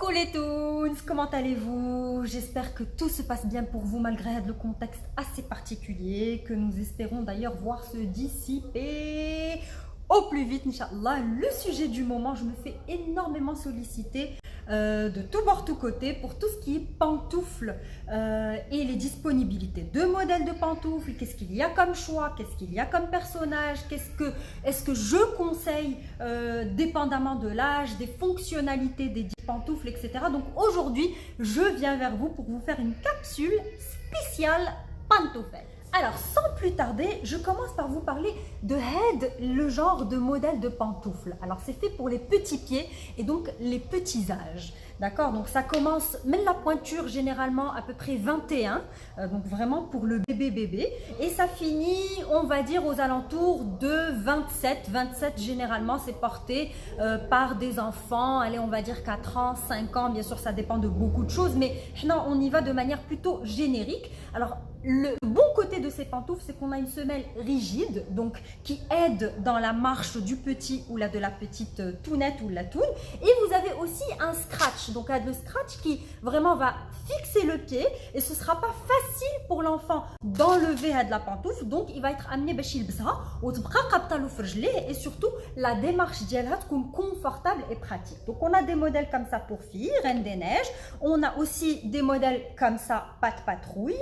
Coucou les toons, comment allez-vous? J'espère que tout se passe bien pour vous malgré le contexte assez particulier que nous espérons d'ailleurs voir se dissiper au plus vite, Inch'Allah. Le sujet du moment, je me fais énormément solliciter de tout bord, tout côté pour tout ce qui est pantoufles et les disponibilités de modèles de pantoufles. Qu'est-ce qu'il y a comme choix? Qu'est-ce qu'il y a comme personnage? Est-ce que je conseille dépendamment de l'âge, des fonctionnalités des pantoufles, etc. Donc aujourd'hui, je viens vers vous pour vous faire une capsule spéciale pantoufles. Alors, sans plus tarder, je commence par vous parler de Head, le genre de modèle de pantoufles. Alors, c'est fait pour les petits pieds et donc les petits âges. D'accord? Donc, ça commence, même la pointure, généralement à peu près 21, donc vraiment pour le bébé. Et ça finit, on va dire, aux alentours de 27. 27, généralement, c'est porté par des enfants, allez, on va dire 4 ans, 5 ans. Bien sûr, ça dépend de beaucoup de choses, mais non, on y va de manière plutôt générique. Alors, le bon côté de ces pantoufles, c'est qu'on a une semelle rigide, donc qui aide dans la marche du petit ou de la petite tounette ou la toune. Et vous avez aussi un scratch, donc le scratch qui vraiment va fixer le pied et ce ne sera pas facile pour l'enfant d'enlever de la pantoufle, donc il va être amené et surtout la démarche d'yalha confortable et pratique. Donc on a des modèles comme ça pour filles, Reine des Neiges, on a aussi des modèles comme ça, Pat Patrouille.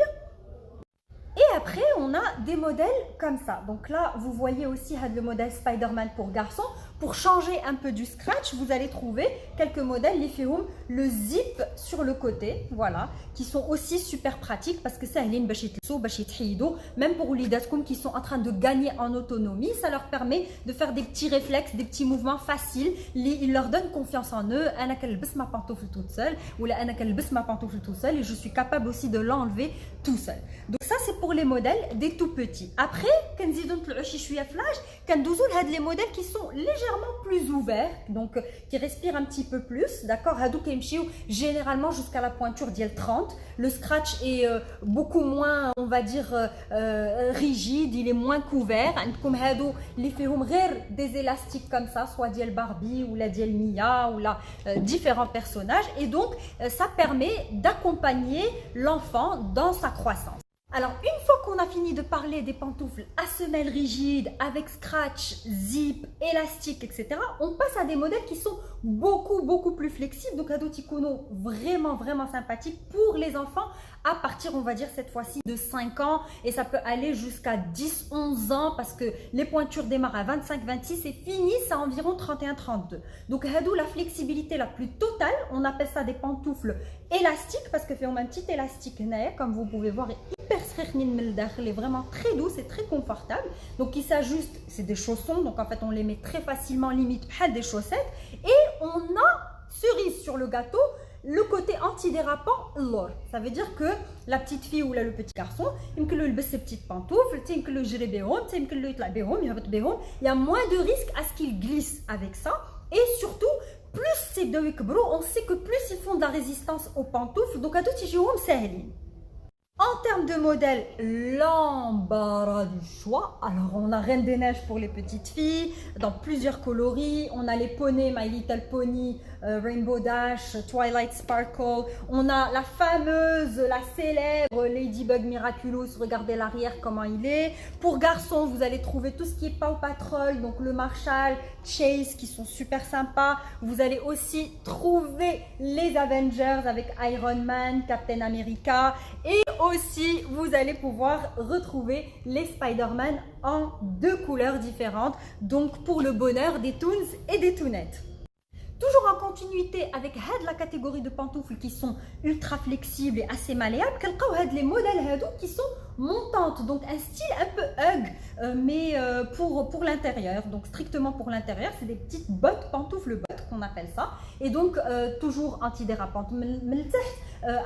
Et après, on a des modèles comme ça. Donc là, vous voyez aussi le modèle Spider-Man pour garçons. Pour changer un peu du scratch, vous allez trouver quelques modèles, les films, le zip sur le côté, voilà, qui sont aussi super pratiques parce que ça, même pour les datcoum qui sont en train de gagner en autonomie, ça leur permet de faire des petits réflexes, des petits mouvements faciles. Ils leur donnent confiance en eux. Ana kalbis ma pantoufle toute seule, ou la ana kalbis ma pantoufle tout seul, et je suis capable aussi de l'enlever tout seul. Donc ça, c'est pour les modèles des tout petits. Après, quand ils ont les modèles qui sont légèrement plus ouverts, donc qui respirent un petit peu plus, d'accord, généralement jusqu'à la pointure d'IL 30. Le scratch est beaucoup moins, on va dire, rigide, il est moins couvert. Les des élastiques comme ça, soit d'IL Barbie ou la d'IL Mia ou la différents personnages, et donc ça permet d'accompagner l'enfant dans sa croissance. Alors, une fois qu'on a fini de parler des pantoufles à semelle rigide, avec scratch, zip, élastique, etc., on passe à des modèles qui sont beaucoup plus flexibles. Donc, Adotikono, vraiment sympathique pour les enfants à partir, on va dire, cette fois-ci de 5 ans. Et ça peut aller jusqu'à 10-11 ans parce que les pointures démarrent à 25-26 et finissent à environ 31-32. Donc, la flexibilité la plus totale, on appelle ça des pantoufles élastiques parce que fait un petit élastique, comme vous pouvez voir, hyper est vraiment très douce et très confortable. Donc il s'ajuste, c'est des chaussons, donc en fait on les met très facilement limite des chaussettes. Et on a cerise sur le gâteau, le côté antidérapant l'or. Ça veut dire que la petite fille ou le petit garçon, il peut ses petites pantoufles, il peut gérer il y a moins de risque à ce qu'il glisse avec ça. Et surtout, plus c'est de on sait que plus ils font de la résistance aux pantoufles, donc à tout ils en termes de modèle, l'embarras du choix. Alors, on a Reine des Neiges pour les petites filles, dans plusieurs coloris. On a les poneys, My Little Pony, Rainbow Dash, Twilight Sparkle. On a la fameuse, la célèbre Ladybug Miraculous. Regardez l'arrière, comment il est. Pour garçons, vous allez trouver tout ce qui est Paw Patrol, donc le Marshall, Chase, qui sont super sympas. Vous allez aussi trouver les Avengers avec Iron Man, Captain America. Et aussi, vous allez pouvoir retrouver les Spider-Man en 2 couleurs différentes, donc pour le bonheur des toons et des tounettes. Toujours en continuité avec la catégorie de pantoufles qui sont ultra flexibles et assez malléables, les modèles qui sont montantes, donc un style un peu hug, mais pour l'intérieur, donc strictement pour l'intérieur, c'est des petites bottes, pantoufles bottes qu'on appelle ça, et donc toujours antidérapantes,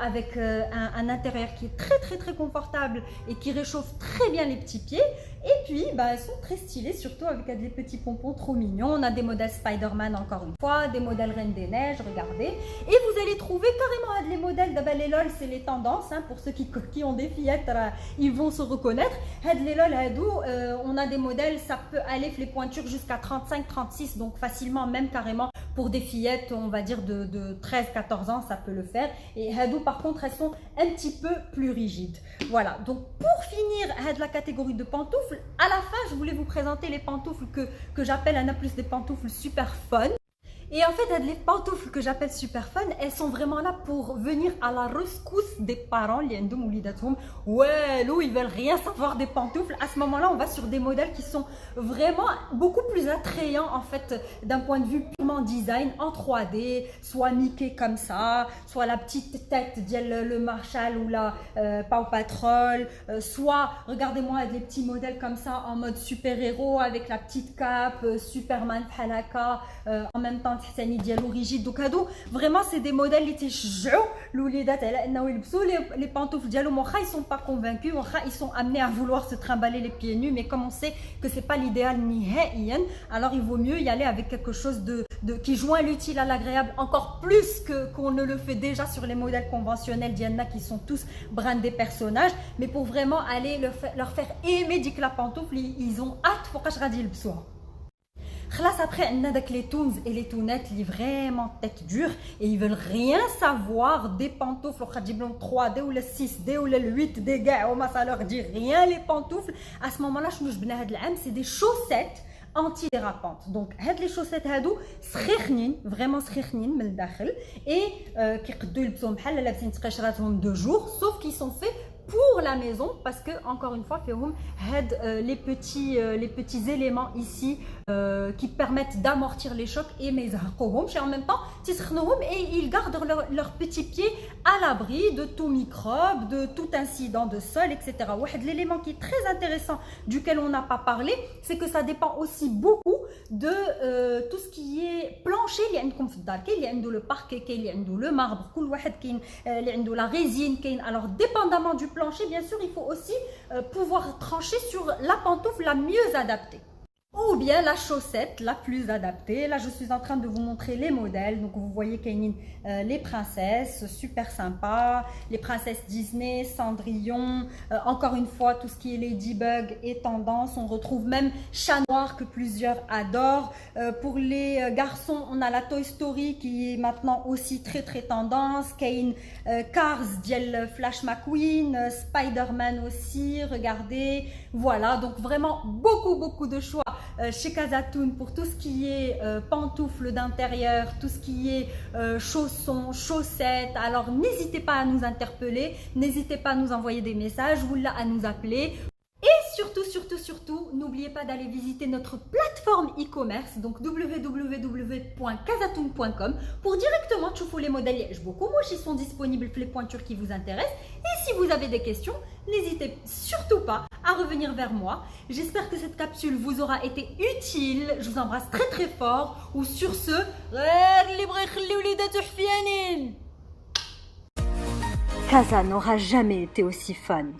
avec un intérieur qui est très confortable et qui réchauffe très bien les petits pieds. Et puis elles sont très stylées, surtout avec des petits pompons trop mignons. On a des modèles Spider-Man encore une fois, des modèles Reine des Neiges, regardez. Et vous allez trouver carrément les modèles d'Abel et LOL, c'est les tendances, hein, pour ceux qui ont des fillettes, ils vont se reconnaître. Les LOL, on a des modèles, ça peut aller les pointures jusqu'à 35-36, donc facilement même carrément pour des fillettes, on va dire de 13-14 ans, ça peut le faire. Et hadou, par contre, elles sont un petit peu plus rigides. Voilà, donc pour finir la catégorie de pantoufles, à la fin, je voulais vous présenter les pantoufles que j'appelle un plus des pantoufles super fun. Et en fait, les pantoufles que j'appelle super fun, elles sont vraiment là pour venir à la rescousse des parents. Ouais, là, ils veulent rien savoir des pantoufles. À ce moment-là, on va sur des modèles qui sont vraiment beaucoup plus attrayants en fait d'un point de vue purement design en 3D, soit Mickey comme ça, soit la petite tête le Marshall ou la Paw Patrol, soit, regardez-moi, des petits modèles comme ça en mode super-héros avec la petite cape, Superman Halaka, en même temps rigide. Donc vraiment c'est des modèles qui les pantoufles ils sont pas convaincus, ils sont amenés à vouloir se trimballer les pieds nus, mais comme on sait que c'est pas l'idéal alors il vaut mieux y aller avec quelque chose qui joint l'utile à l'agréable encore plus qu'on ne le fait déjà sur les modèles conventionnels d'Yanna qui sont tous brandés personnages, mais pour vraiment aller leur faire aimer que la pantoufle, ils ont hâte pour que je radis le soir. Après, on a les toons et les tounettes qui vraiment tête dure et ils veulent rien savoir des pantoufles 3D ou le 6D ou le 8D, ça leur dit rien les pantoufles. À ce moment-là, c'est des chaussettes anti-dérapantes. Donc, les chaussettes vraiment et qui 2 jours, sauf qu'ils sont faits pour la maison parce que encore une fois les petits éléments ici qui permettent d'amortir les chocs et en même temps et ils gardent leurs petits pieds à l'abri de tout microbe, de tout incident de sol, etc. L'élément qui est très intéressant duquel on n'a pas parlé, c'est que ça dépend aussi beaucoup de tout ce qui est plancher. Il y a le parquet, il y a le marbre, la résine. Alors dépendamment du plancher, bien sûr, il faut aussi pouvoir trancher sur la pantoufle la mieux adaptée. Ou bien la chaussette la plus adaptée. Là, je suis en train de vous montrer les modèles. Donc, vous voyez qu'il y a les princesses, super sympa. Les princesses Disney, Cendrillon. Encore une fois, tout ce qui est Ladybug est tendance. On retrouve même Chat Noir que plusieurs adorent. Pour les garçons, on a la Toy Story qui est maintenant aussi très très tendance. Kane, Cars, Diel Flash McQueen, Spider-Man aussi. Regardez. Voilà, donc vraiment beaucoup de choix chez Kazatoon pour tout ce qui est pantoufles d'intérieur, tout ce qui est chaussons, chaussettes. Alors n'hésitez pas à nous interpeller, n'hésitez pas à nous envoyer des messages ou là à nous appeler. Et surtout, n'oubliez pas d'aller visiter notre plateforme e-commerce, donc www.kazatoon.com pour directement trouver les modèles. Beaucoup moi qui sont disponibles les pointures qui vous intéressent. Et si vous avez des questions, n'hésitez surtout pas à revenir vers moi. J'espère que cette capsule vous aura été utile. Je vous embrasse très fort. Ou sur ce, Kaza n'aura jamais été aussi fun.